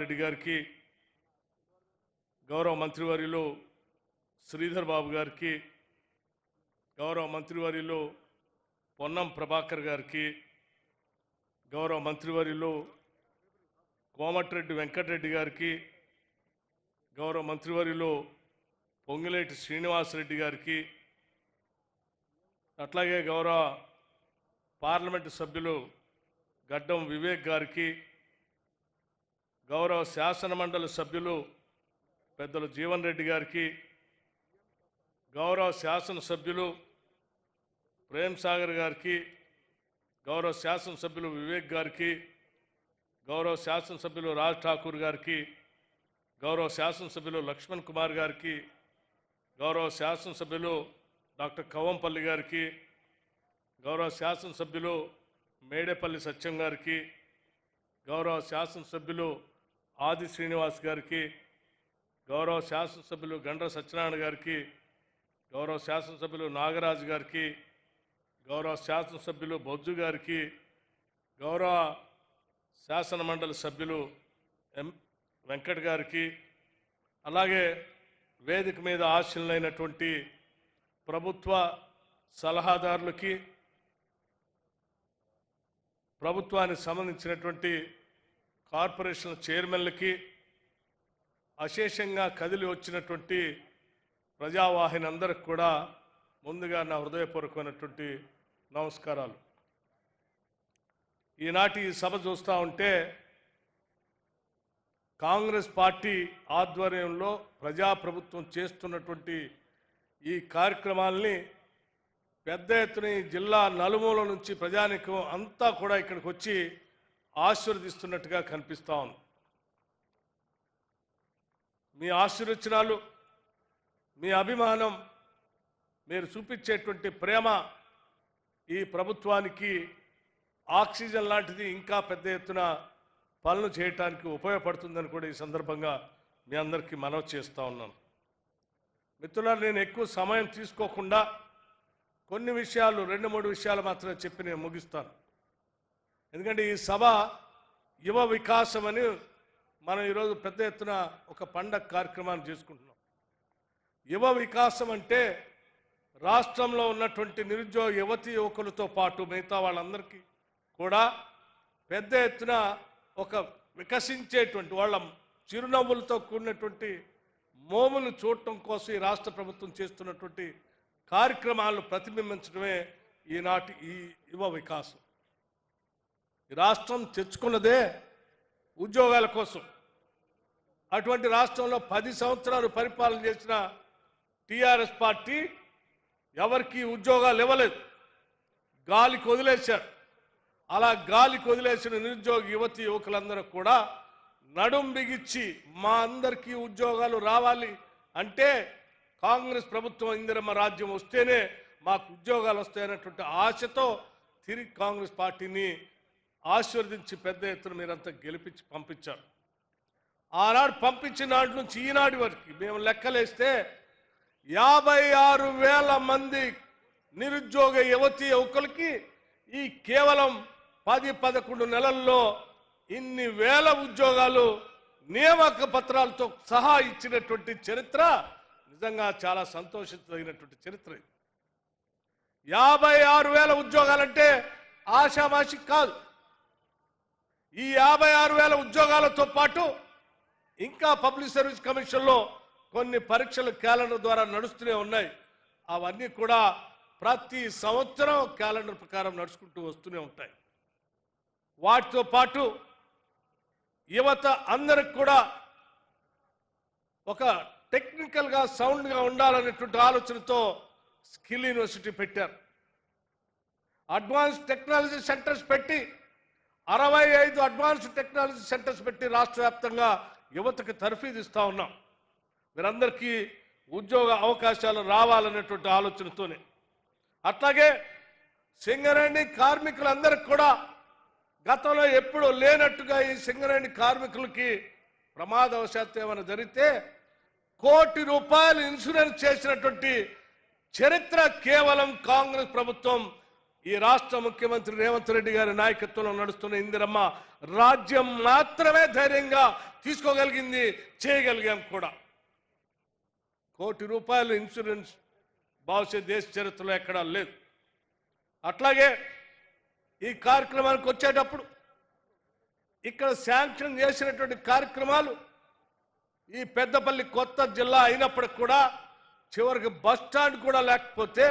రెడ్డి గారికి, గౌరవ మంత్రివర్యులు శ్రీధర్ బాబు గారికి, గౌరవ మంత్రివర్యులు పొన్నం ప్రభాకర్ గారికి, గౌరవ మంత్రివర్యులు కోమటిరెడ్డి వెంకటరెడ్డి గారికి, గౌరవ మంత్రివర్యులు పొంగులేటి శ్రీనివాసరెడ్డి గారికి, అట్లాగే గౌరవ పార్లమెంటు సభ్యులు గడ్డం వివేక్ గారికి, గౌరవ శాసనమండలి సభ్యులు పెద్దలు జీవన్ రెడ్డి గారికి, గౌరవ శాసనసభ్యులు ప్రేమ్ సాగర్ గారికి, గౌరవ శాసనసభ్యులు వివేక్ గారికి, గౌరవ శాసనసభ్యులు రాజ్ ఠాకూర్ గారికి, గౌరవ శాసనసభ్యులు లక్ష్మణ్ కుమార్ గారికి, గౌరవ శాసనసభ్యులు డాక్టర్ కవంపల్లి గారికి, గౌరవ శాసనసభ్యులు మేడేపల్లి సత్యం గారికి, గౌరవ శాసనసభ్యులు ఆది శ్రీనివాస్ గారికి, గౌరవ శాసనసభ్యులు గండ్ర సత్యనారాయణ గారికి, గౌరవ శాసనసభ్యులు నాగరాజు గారికి, గౌరవ శాసనసభ్యులు బొజ్జు గారికి, గౌరవ శాసన మండలి సభ్యులు వెంకట్ గారికి, అలాగే వేదిక మీద ఆశీనులైనటువంటి ప్రభుత్వ సలహాదారులకి, ప్రభుత్వానికి సంబంధించినటువంటి కార్పొరేషన్ చైర్మన్లకి, అశేషంగా కదిలి వచ్చినటువంటి ప్రజావాహిని అందరికి కూడా ముందుగా నా హృదయపూర్వకమైనటువంటి నమస్కారాలు. ఈనాటి ఈ సభ చూస్తూ ఉంటే కాంగ్రెస్ పార్టీ ఆధ్వర్యంలో ప్రజాప్రభుత్వం చేస్తున్నటువంటి ఈ కార్యక్రమాల్ని పెద్ద ఎత్తున ఈ జిల్లా నలుమూల నుంచి ప్రజానికం అంతా కూడా ఇక్కడికి వచ్చి ఆశీర్వదిస్తున్నట్టుగా కనిపిస్తూ ఉంది. మీ ఆశీర్వచనాలు, మీ అభిమానం, మీరు చూపించేటువంటి ప్రేమ ఈ ప్రభుత్వానికి ఆక్సిజన్ లాంటిది, ఇంకా పెద్ద ఎత్తున పనులు చేయటానికి ఉపయోగపడుతుందని కూడా ఈ సందర్భంగా మీ అందరికీ మనవి చేస్తూ ఉన్నాను. మిత్రులారా, నేను ఎక్కువ సమయం తీసుకోకుండా కొన్ని విషయాలు, 2-3 విషయాలు మాత్రమే చెప్పి నేను ముగిస్తాను. ఎందుకంటే ఈ సభ యువ వికాసం అని మనం ఈరోజు పెద్ద ఎత్తున ఒక పండగ కార్యక్రమాన్ని చేసుకుంటున్నాం. యువ వికాసం అంటే రాష్ట్రంలో ఉన్నటువంటి నిరుద్యోగ యువతీ యువకులతో పాటు మిగతా వాళ్ళందరికీ కూడా పెద్ద ఎత్తున ఒక వికసించేటువంటి వాళ్ళ చిరునవ్వులతో కూడినటువంటి మోమును చూడటం కోసం ఈ రాష్ట్ర ప్రభుత్వం చేస్తున్నటువంటి కార్యక్రమాలను ప్రతిబింబించడమే ఈనాటి ఈ యువ వికాసం. ఈ రాష్ట్రం తెచ్చుకున్నదే ఉద్యోగాల కోసం. అటువంటి రాష్ట్రంలో 10 సంవత్సరాలు పరిపాలన చేసిన టీఆర్ఎస్ పార్టీ ఎవరికి ఉద్యోగాలు ఇవ్వలేదు, గాలికి వదిలేశారు. అలా గాలికి వదిలేసిన నిరుద్యోగ యువతి యువకులందరూ కూడా నడుం బిగించి మా అందరికీ ఉద్యోగాలు రావాలి అంటే కాంగ్రెస్ ప్రభుత్వం ఇందిరమ్మ రాజ్యం వస్తేనే మాకు ఉద్యోగాలు వస్తాయనేటువంటి ఆశతో తిరిగి కాంగ్రెస్ పార్టీని ఆశీర్వదించి పెద్ద ఎత్తున మీరంతా గెలిపించి పంపించారు. ఆనాడు పంపించిన నాటి నుంచి ఈనాటి వరకు మేము లెక్కలేస్తే 56,000 మంది నిరుద్యోగ యువతీ యువకులకి ఈ కేవలం 10-11 నెలల్లో ఇన్ని వేల ఉద్యోగాలు నియామక పత్రాలతో సహా ఇచ్చినటువంటి చరిత్ర నిజంగా చాలా సంతోషించదగినటువంటి చరిత్ర. 56,000 ఉద్యోగాలంటే ఆషామాషి కాదు. ఈ 56,000 ఉద్యోగాలతో పాటు ఇంకా పబ్లిక్ సర్వీస్ కమిషన్లో కొన్ని పరీక్షలు క్యాలెండర్ ద్వారా నడుస్తూనే ఉన్నాయి. అవన్నీ కూడా ప్రతి సంవత్సరం క్యాలెండర్ ప్రకారం నడుచుకుంటూ వస్తూనే ఉంటాయి. వాటితో పాటు యువత అందరికి కూడా ఒక టెక్నికల్గా సౌండ్గా ఉండాలనేటువంటి ఆలోచనతో స్కిల్ యూనివర్సిటీ పెట్టారు. అడ్వాన్స్ టెక్నాలజీ సెంటర్స్ పెట్టి 65 అడ్వాన్స్ టెక్నాలజీ సెంటర్స్ పెట్టి రాష్ట్ర వ్యాప్తంగా యువతకు తర్ఫీదు ఇస్తూ ఉన్నాం. మీరందరికీ ఉద్యోగ అవకాశాలు రావాలనేటువంటి ఆలోచనతోనే. అట్లాగే సింగరేణి కార్మికులందరికీ కూడా గతంలో ఎప్పుడూ లేనట్టుగా ఈ సింగరేణి కార్మికులకి ప్రమాదవశాత్తు ఏమైనా జరిగితే ₹1 కోటి ఇన్సూరెన్స్ చేసినటువంటి చరిత్ర కేవలం కాంగ్రెస్ ప్రభుత్వం ఈ రాష్ట్ర ముఖ్యమంత్రి రేవంత్ రెడ్డి గారి నాయకత్వంలో నడుస్తున్న ఇందిరమ్మ రాజ్యం మాత్రమే ధైర్యంగా తీసుకోగలిగింది, చేయగలిగాం కూడా. ₹1 కోటి ఇన్సూరెన్స్ బహుశా దేశ చరిత్రలో ఎక్కడా లేదు. అట్లాగే ఈ కార్యక్రమానికి వచ్చేటప్పుడు ఇక్కడ శాంక్షన్ చేసినటువంటి కార్యక్రమాలు ఈ పెద్దపల్లి కొత్త జిల్లా అయినప్పటికి కూడా చివరికి బస్ స్టాండ్ కూడా లేకపోతే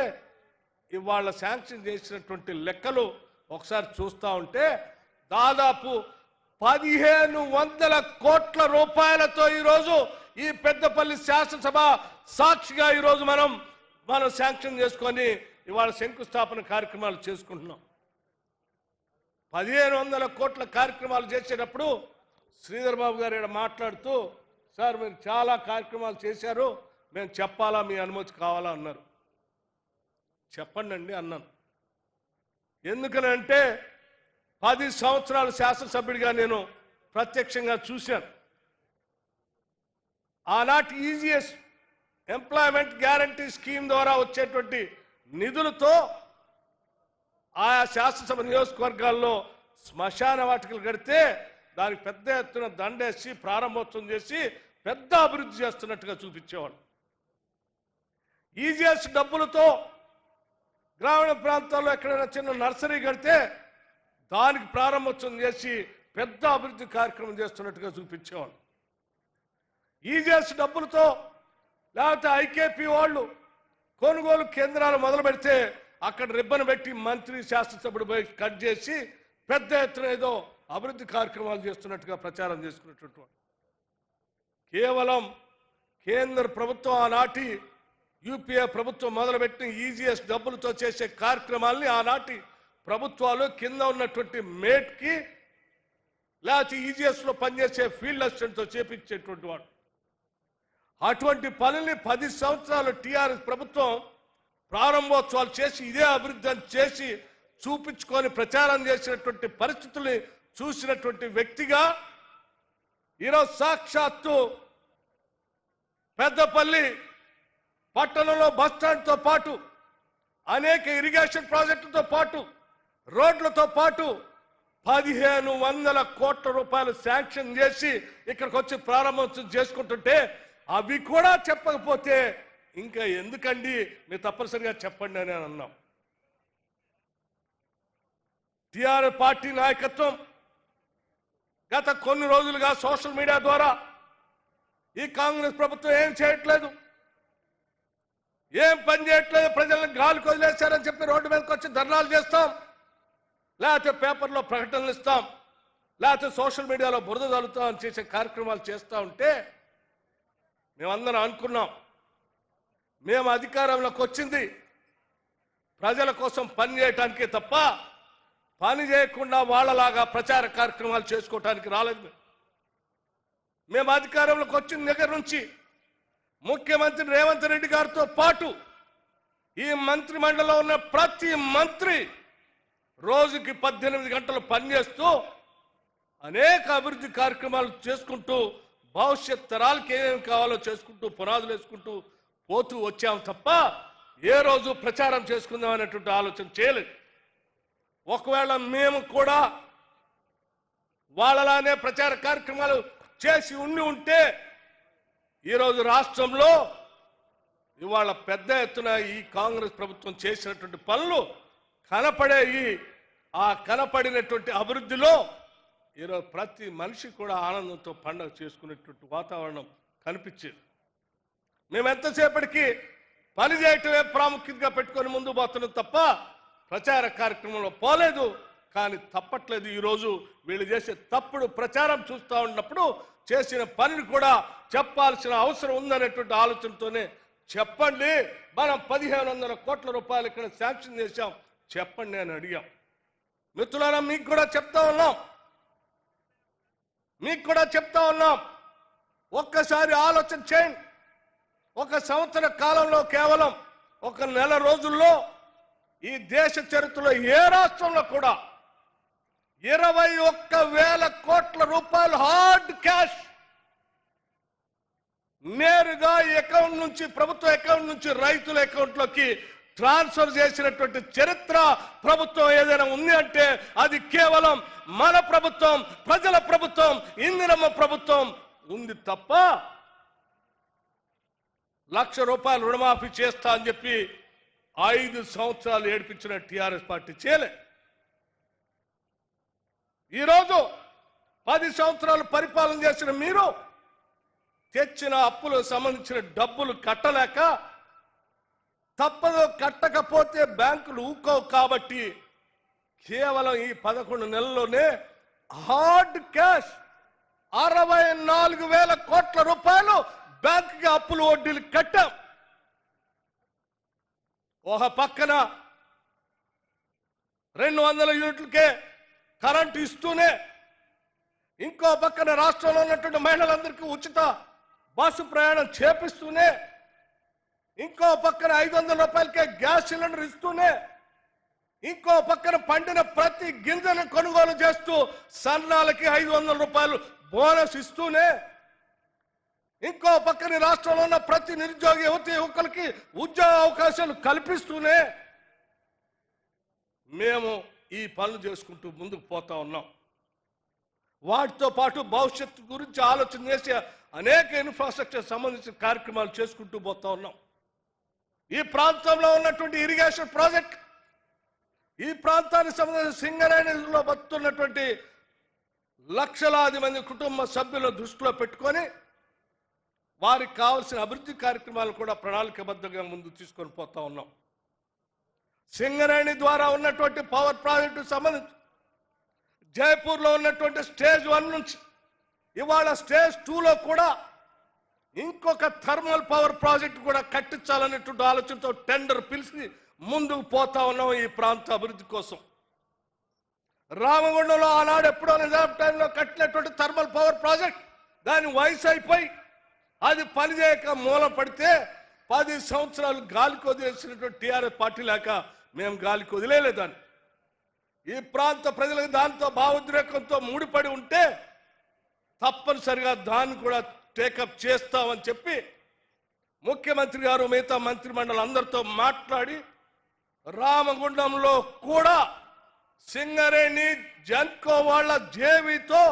ఇవాళ శాంక్షన్ చేసినటువంటి లెక్కలు ఒకసారి చూస్తూ ఉంటే దాదాపు 1500 కోట్ల రూపాయలతో ఈరోజు ఈ పెద్దపల్లి శాసనసభ సాక్షిగా ఈరోజు మనం శాంక్షన్ చేసుకొని ఇవాళ శంకుస్థాపన కార్యక్రమాలు చేసుకుంటున్నాం. 1500 కోట్ల కార్యక్రమాలు చేసేటప్పుడు శ్రీధర్ బాబు గారు ఇక్కడ మాట్లాడుతూ, సార్ మీరు చాలా కార్యక్రమాలు చేశారు, మేము చెప్పాలా, మీ అనుమతి కావాలా అన్నారు. చెప్పండి అండి అన్నాను. ఎందుకనంటే 10 సంవత్సరాలు శాసనసభ్యుడిగా నేను ప్రత్యక్షంగా చూశాను. ఆనాటి ఈజీఎస్ ఎంప్లాయ్మెంట్ గ్యారంటీ స్కీమ్ ద్వారా వచ్చేటువంటి నిధులతో ఆయా శాసనసభ నియోజకవర్గాల్లో శ్మశాన వాటికలు కడితే దానికి పెద్ద ఎత్తున దండేసి ప్రారంభోత్సవం చేసి పెద్ద అభివృద్ధి చేస్తున్నట్టుగా చూపించేవాడు. ఈజీఎస్ డబ్బులతో గ్రామీణ ప్రాంతాల్లో ఎక్కడైనా చిన్న నర్సరీ కడితే దానికి ప్రారంభోత్సవం చేసి పెద్ద అభివృద్ధి కార్యక్రమం చేస్తున్నట్టుగా చూపించేవాడు. ఈజీఎస్ డబ్బులతో లేకపోతే ఐకేపీ వాళ్ళు కొనుగోలు కేంద్రాలు మొదలు పెడితే అక్కడ రిబ్బన్ పెట్టి మంత్రి శాసనసభ్యుడు పోయి కట్ చేసి పెద్ద ఎత్తున ఏదో అభివృద్ధి కార్యక్రమాలు చేస్తున్నట్టుగా ప్రచారం చేసుకున్నటువంటి కేవలం కేంద్ర ప్రభుత్వం ఆనాటి యూపీఏ ప్రభుత్వం మొదలుపెట్టిన ఈజీఎస్ డబ్బులతో చేసే కార్యక్రమాలని ఆనాటి ప్రభుత్వాలు కింద ఉన్నటువంటి మేట్కి లేకపోతే ఈజీఎస్లో పనిచేసే ఫీల్డ్ అసిస్టెంట్తో చేపించేటువంటి వాడు. అటువంటి పనుల్ని 10 సంవత్సరాలు టీఆర్ఎస్ ప్రభుత్వం ప్రారంభోత్సవాలు చేసి ఇదే అభివృద్ధి చేసి చూపించుకొని ప్రచారం చేసినటువంటి పరిస్థితుల్ని చూసినటువంటి వ్యక్తిగా ఈరోజు సాక్షాత్తు పెద్దపల్లి పట్టణంలో బస్టాండ్తో పాటు అనేక ఇరిగేషన్ ప్రాజెక్టులతో పాటు రోడ్లతో పాటు 1500 కోట్ల రూపాయలు శాంక్షన్ చేసి ఇక్కడికి వచ్చి ప్రారంభోత్సవం చేసుకుంటుంటే అవి కూడా చెప్పకపోతే ఇంకా ఎందుకండి, మీరు తప్పనిసరిగా చెప్పండి అని అన్నాం. టిఆర్ఎస్ పార్టీ నాయకత్వం గత కొన్ని రోజులుగా సోషల్ మీడియా ద్వారా ఈ కాంగ్రెస్ ప్రభుత్వం ఏం చేయట్లేదు, ఏం పని చేయట్లేదు, ప్రజలను గాలికి వదిలేశారని చెప్పి రోడ్డు మీదకి వచ్చి ధర్నాలు చేస్తాం, లేకపోతే పేపర్లో ప్రకటనలు ఇస్తాం, లేకపోతే సోషల్ మీడియాలో బురద చల్లుతాం అని చేసే కార్యక్రమాలు చేస్తూ ఉంటే మేమందరం అనుకున్నాం మేము అధికారంలోకి వచ్చింది ప్రజల కోసం పని చేయటానికే తప్ప పని చేయకుండా వాళ్ళలాగా ప్రచార కార్యక్రమాలు చేసుకోవటానికి రాలేదు. మేము అధికారంలోకి వచ్చిన దగ్గర నుంచి ముఖ్యమంత్రి రేవంత్ రెడ్డి గారితో పాటు ఈ మంత్రి మండలిలో ఉన్న ప్రతి మంత్రి రోజుకి 18 గంటలు పనిచేస్తూ అనేక అభివృద్ధి కార్యక్రమాలు చేసుకుంటూ భవిష్యత్ తరాలకు ఏమేమి కావాలో చేసుకుంటూ పునాదులు వేసుకుంటూ పోతూ వచ్చాం తప్ప ఏ రోజు ప్రచారం చేసుకుందాం అనేటువంటి ఆలోచన చేయలేదు. ఒకవేళ మేము కూడా వాళ్ళలానే ప్రచార కార్యక్రమాలు చేసి ఉంటే ఈరోజు రాష్ట్రంలో ఇవాళ పెద్ద ఎత్తున ఈ కాంగ్రెస్ ప్రభుత్వం చేసినటువంటి పనులు కనపడేవి. ఆ కనపడినటువంటి అభివృద్ధిలో ఈరోజు ప్రతి మనిషి కూడా ఆనందంతో పండుగ చేసుకునేటువంటి వాతావరణం కనిపించేది. మేము ఎంతసేపటికి పని చేయటమే ప్రాముఖ్యతగా పెట్టుకొని ముందు పోతున్నాం తప్ప ప్రచార కార్యక్రమంలో పోలేదు. కానీ తప్పట్లేదు. ఈరోజు వీళ్ళు చేసే తప్పుడు ప్రచారం చూస్తూ ఉన్నప్పుడు చేసిన పనిని కూడా చెప్పాల్సిన అవసరం ఉందనేటువంటి ఆలోచనతోనే చెప్పండి, మనం 1500 కోట్ల రూపాయలు ఇక్కడ శాంక్షన్ చేశాం, చెప్పండి అని అడిగాం. మిత్రులారా, మీకు కూడా చెప్తా ఉన్నాం, ఒక్కసారి ఆలోచన చేయండి. 1 సంవత్సర కాలంలో కేవలం 1 నెల రోజుల్లో ఈ దేశ చరిత్రలో ఏ రాష్ట్రంలో కూడా 21,000 కోట్ల రూపాయలు హార్డ్ క్యాష్ నేరుగా అకౌంట్ నుంచి ప్రభుత్వ అకౌంట్ నుంచి రైతుల అకౌంట్లోకి ట్రాన్స్ఫర్ చేసినటువంటి చరిత్ర ప్రభుత్వం ఏదైనా ఉంది అంటే అది కేవలం మన ప్రభుత్వం, ప్రజల ప్రభుత్వం, ఇందిరమ్మ ప్రభుత్వం ఉంది తప్ప ₹1,00,000 రుణమాఫీ చేస్తా అని చెప్పి 5 సంవత్సరాలు ఏడిపించిన టీఆర్ఎస్ పార్టీ చేయలే. ఈరోజు 10 సంవత్సరాలు పరిపాలన చేసిన మీరు తెచ్చిన అప్పులకు సంబంధించిన డబ్బులు కట్టలేక తప్పదు, కట్టకపోతే బ్యాంకులు ఊకోవు కాబట్టి కేవలం ఈ 11 నెలల్లోనే హార్డ్ క్యాష్ 64,000 కోట్ల రూపాయలు బ్యాంకుకి అప్పులు వడ్డీలు కట్టాం. ఒక పక్కన 200 యూనిట్లకే కరెంటు ఇస్తూనే, ఇంకో పక్కన రాష్ట్రంలో ఉన్నటువంటి మహిళలందరికీ ఉచిత బస్సు ప్రయాణం చేపిస్తూనే, ఇంకో పక్కన 500 రూపాయలకే గ్యాస్ సిలిండర్ ఇస్తూనే, ఇంకో పక్కన పండిన ప్రతి గింజను కొనుగోలు చేస్తూ సన్నాలకి 500 రూపాయలు బోనస్ ఇస్తూనే, ఇంకో పక్కన రాష్ట్రంలో ఉన్న ప్రతి నిరుద్యోగ యువకులకి ఉద్యోగ అవకాశాలు కల్పిస్తూనే మేము ఈ పనులు చేసుకుంటూ ముందుకు పోతా ఉన్నాం. వాటితో పాటు భవిష్యత్తు గురించి ఆలోచన చేసి అనేక ఇన్ఫ్రాస్ట్రక్చర్ సంబంధించిన కార్యక్రమాలు చేసుకుంటూ పోతా ఉన్నాం. ఈ ప్రాంతంలో ఉన్నటువంటి ఇరిగేషన్ ప్రాజెక్ట్, ఈ ప్రాంతానికి సంబంధించిన సింగరేణిలో బతుకుతున్నటువంటి లక్షలాది మంది కుటుంబ సభ్యులను దృష్టిలో పెట్టుకొని వారికి కావాల్సిన అభివృద్ధి కార్యక్రమాలు కూడా ప్రణాళికబద్ధంగా ముందుకు తీసుకొని పోతా ఉన్నాం. సింగరేణి ద్వారా ఉన్నటువంటి పవర్ ప్రాజెక్టు సంబంధించి జైపూర్లో ఉన్నటువంటి స్టేజ్ 1 నుంచి ఇవాళ స్టేజ్ 2లో కూడా ఇంకొక థర్మల్ పవర్ ప్రాజెక్టు కూడా కట్టించాలనేటువంటి ఆలోచనతో టెండర్ పిలిచి ముందుకు పోతా ఉన్నాం ఈ ప్రాంత అభివృద్ధి కోసం. రామగుండంలో ఆనాడు ఎప్పుడో నిజాం టైంలో కట్టినటువంటి థర్మల్ పవర్ ప్రాజెక్ట్ దాని వయసు అయిపోయి అది పనిచేయక మూల పడితే 10 సంవత్సరాలు గాలికి వదిలేసినటువంటి టీఆర్ఎస్ పార్టీ లేక మేము గాలికి వదిలేదాన్ని. ఈ ప్రాంత ప్రజలకు దాంతో భావోద్రేకంతో ముడిపడి ఉంటే తప్పనిసరిగా దాన్ని కూడా టేకప్ చేస్తామని చెప్పి ముఖ్యమంత్రి గారు మిగతా మంత్రిమండలి అందరితో మాట్లాడి రామగుండంలో కూడా సింగరేణి జెన్కో వాళ్ళ జేవీతో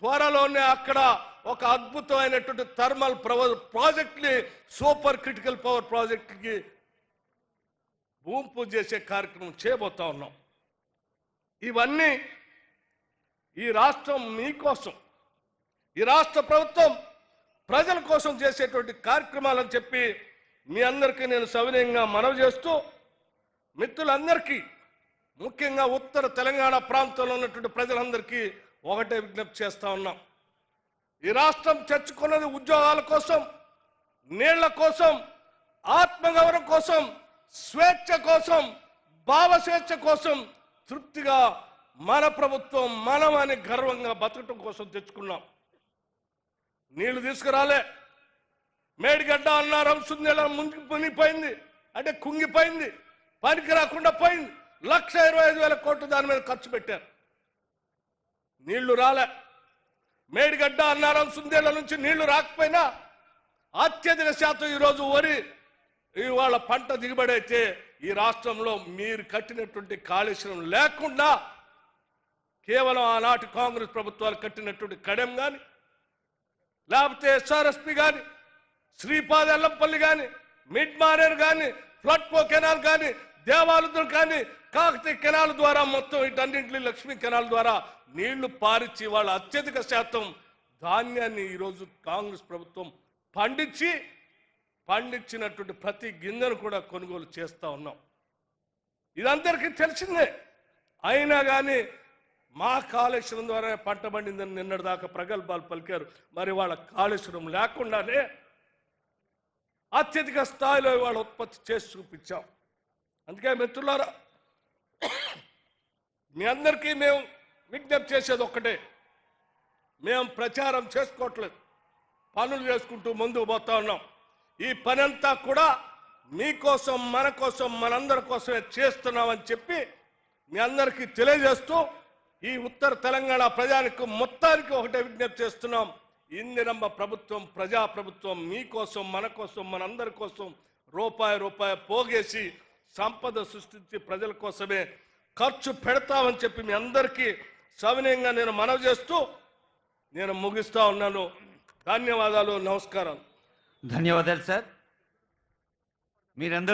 త్వరలోనే అక్కడ ఒక అద్భుతమైనటువంటి థర్మల్ ప్రాజెక్ట్ ని సూపర్ క్రిటికల్ పవర్ ప్రాజెక్ట్ కి భూమి పూజ చేసే కార్యక్రమం చేయబోతా ఉన్నాం. ఇవన్నీ ఈ రాష్ట్రం మీకోసం, ఈ రాష్ట్ర ప్రభుత్వం ప్రజల కోసం చేసేటువంటి కార్యక్రమాలని చెప్పి మీ అందరికీ నేను సవినయంగా మనవి చేస్తూ, మిత్రులందరికీ ముఖ్యంగా ఉత్తర తెలంగాణ ప్రాంతంలో ఉన్నటువంటి ప్రజలందరికీ ఒకటే విజ్ఞప్తి చేస్తా ఉన్నాం. ఈ రాష్ట్రం చర్చుకున్నది ఉద్యోగాల కోసం, నీళ్ల కోసం, ఆత్మగౌరవం కోసం, స్వేచ్ఛ కోసం, భావస్వేచ్ఛ కోసం, తృప్తిగా మన ప్రభుత్వం మనం అని గర్వంగా బతకటం కోసం తెచ్చుకున్నాం. నీళ్లు తీసుకురాలే, మేడిగడ్డ అన్నారం సుందెల మునిగిపోయింది అంటే కుంగిపోయింది, పనికి రాకుండా పోయింది. 1,25,000 కోట్లు దాని మీద ఖర్చు పెట్టారు, నీళ్లు రాలే. మేడిగడ్డ అన్నారం సుందేళ్ల నుంచి నీళ్లు రాకపోయినా అత్యధిక శాతం ఈరోజు వరి ఇవాళ పంట దిగుబడి అయితే ఈ రాష్ట్రంలో మీరు కట్టినటువంటి కాళేశ్వరం లేకుండా కేవలం ఆనాటి కాంగ్రెస్ ప్రభుత్వాలు కట్టినటువంటి కడెం కానీ, లేకపోతే ఎస్ఆర్ఎస్పి కానీ, శ్రీపాద ఎల్లంపల్లి కానీ, మిడ్ మానేర్ కానీ, ఫ్లడ్పో కెనాల్ కానీ, దేవాలయం కానీ, కాకతీయ కెనాల్ ద్వారా మొత్తం వీటన్నింటినీ లక్ష్మీ కెనాల్ ద్వారా నీళ్లు పారించి వాళ్ళ అత్యధిక శాతం ధాన్యాన్ని ఈరోజు కాంగ్రెస్ ప్రభుత్వం పండించినటువంటి ప్రతి గింజను కూడా కొనుగోలు చేస్తూ ఉన్నాం. ఇదందరికీ తెలిసిందే. అయినా కానీ మా కాళేశ్వరం ద్వారా పంట పండిందని నిన్నటిదాకా ప్రగల్భాలు పలికారు. మరి వాళ్ళ కాళేశ్వరం లేకుండానే అత్యధిక స్థాయిలో వాళ్ళ ఉత్పత్తి చేసి చూపించాం. అందుకే మిత్రులారా, మీ అందరికీ మేము విజ్ఞప్తి చేసేది ఒక్కటే, మేము ప్రచారం చేసుకోవట్లేదు, పనులు చేసుకుంటూ ముందుకు పోతా ఉన్నాం. ఈ పని అంతా కూడా మీకోసం, మన కోసం, మనందరి కోసమే చేస్తున్నామని చెప్పి మీ అందరికీ తెలియజేస్తూ ఈ ఉత్తర తెలంగాణ ప్రజానికి మొత్తానికి ఒకటే విజ్ఞప్తి చేస్తున్నాం. ఇందిరమ్మ ప్రభుత్వం ప్రజా ప్రభుత్వం, మీకోసం, మన కోసం, మనందరి కోసం రూపాయి పోగేసి సంపద సృష్టించి ప్రజల కోసమే ఖర్చు పెడతామని చెప్పి మీ అందరికీ సవినయంగా నేను మనవి చేస్తూ నేను ముగిస్తా ఉన్నాను. ధన్యవాదాలు, నమస్కారం. ధన్యవాదాలు సార్. మీరందరూ